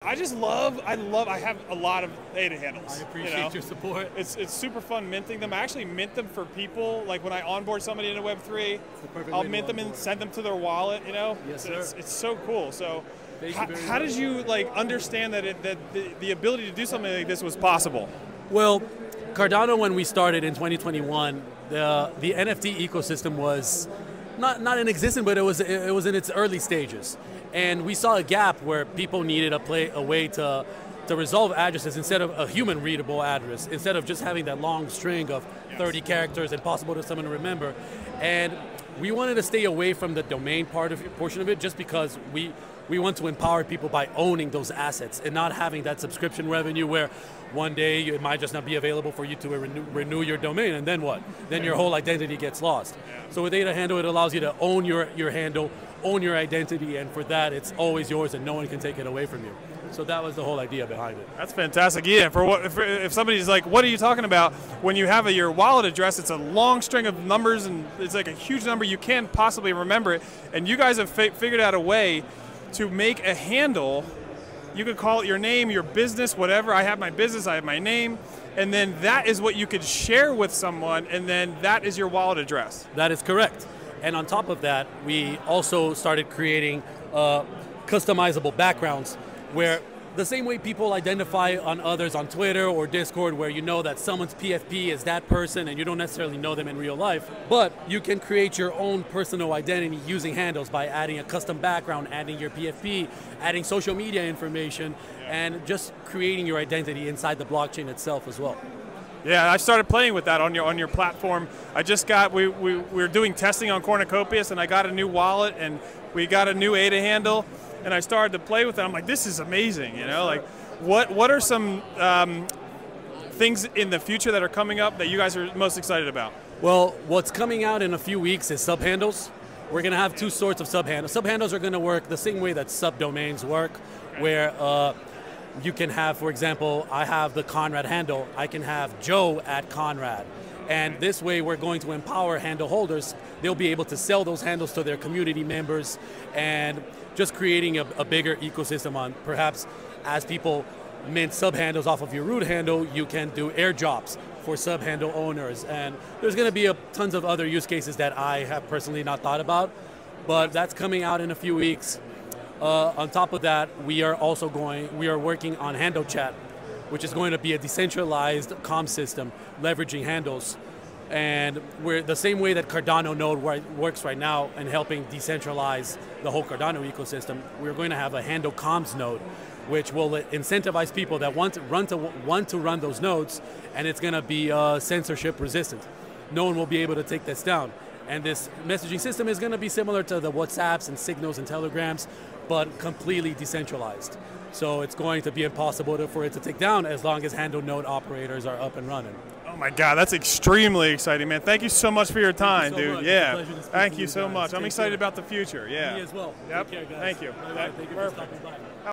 I have a lot of ADA handles. I appreciate your support. It's super fun minting them. I actually mint them for people, like when I onboard somebody into Web3, I'll mint them and send them to their wallet, Yes, sir. It's so cool. So how did you understand that the ability to do something like this was possible? Well, Cardano, when we started in 2021, the NFT ecosystem was not in existence, but it was in its early stages. And we saw a gap where people needed a way to resolve addresses instead of a human readable address, instead of just having that long string of 30 characters, impossible to someone to remember. And we wanted to stay away from the domain portion of it, just because we want to empower people by owning those assets and not having that subscription revenue where one day it might just not be available for you to renew your domain, and then what? Then your whole identity gets lost. So with ADA handle, it allows you to own your handle, own your identity, and for that, it's always yours and no one can take it away from you. So that was the whole idea behind it. That's fantastic. Yeah, if somebody's like, what are you talking about? When you have your wallet address, it's a long string of numbers and it's like a huge number. You can't possibly remember it. And you guys have figured out a way to make a handle. You could call it your name, your business, whatever. I have my business, I have my name. And then that is what you could share with someone, and then that is your wallet address. That is correct. And on top of that, we also started creating customizable backgrounds where the same way people identify on others on Twitter or Discord, where you know that someone's PFP is that person and you don't necessarily know them in real life, but you can create your own personal identity using handles by adding a custom background, adding your PFP, adding social media information, and just creating your identity inside the blockchain itself as well. Yeah, I started playing with that on your platform. I just got, we were doing testing on Cornucopias, and I got a new wallet, and we got a new ADA handle, and I started to play with it. I'm like, this is amazing, Like, what are some things in the future that are coming up that you guys are most excited about? Well, what's coming out in a few weeks is subhandles. We're going to have two sorts of subhandles. Subhandles are going to work the same way that subdomains work, where you can have, for example, I have the Conrad handle. I can have Joe at Conrad. And this way we're going to empower handle holders. They'll be able to sell those handles to their community members and just creating a bigger ecosystem on perhaps as people mint subhandles off of your root handle, you can do airdrops for subhandle owners. And there's going to be tons of other use cases that I have personally not thought about, but that's coming out in a few weeks. On top of that, we are working on Handle Chat, which is going to be a decentralized comm system leveraging handles. And we're the same way that Cardano node works right now and helping decentralize the whole Cardano ecosystem, we're going to have a handle comms node, which will incentivize people that want to run those nodes, and it's going to be censorship resistant. No one will be able to take this down. And this messaging system is going to be similar to the WhatsApps and Signals and Telegrams, but completely decentralized. So it's going to be impossible for it to take down as long as handle node operators are up and running. Oh my God, that's extremely exciting, man. Thank you so much for your time, dude. Yeah, thank you so much. I'm excited about the future. Yeah. Me as well. Yep. Take care, guys. Thank you. Bye-bye. Thank you for stopping by.